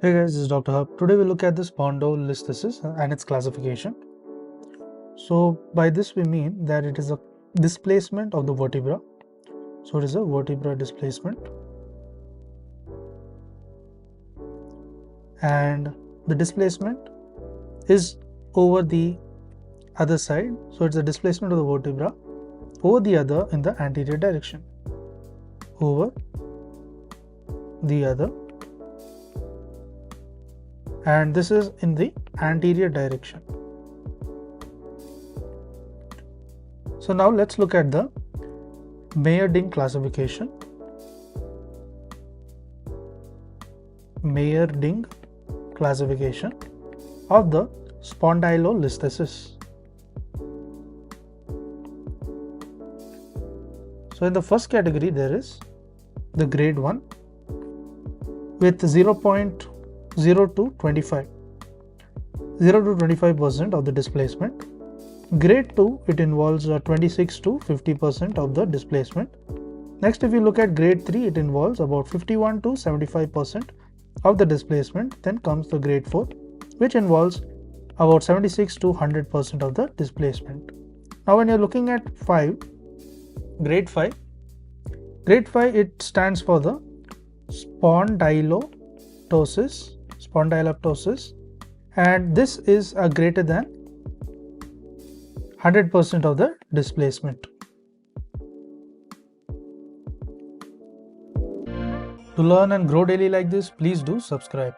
Hey guys, this is Dr. Hub. Today we look at the spondylolisthesis and its classification. So by this we mean that it is a displacement of the vertebra. So it is a vertebra displacement. And the displacement is over the other side. So it's a displacement of the vertebra over the other in the anterior direction. Over the other. And this is in the anterior direction. So now let's look at the Mayer-Ding classification. Mayer-Ding classification of the spondylolisthesis. So in the first category there is the grade 1 with 0.0 to 25. 0 to 25% of the displacement. Grade 2, it involves 26 to 50% of the displacement. Next, if you look at grade 3, it involves about 51 to 75% of the displacement. Then comes the grade 4, which involves about 76 to 100% of the displacement. Now, when you're looking at grade 5, it stands for the spondyloptosis, and this is a greater than 100% of the displacement. To learn and grow daily like this, please do subscribe.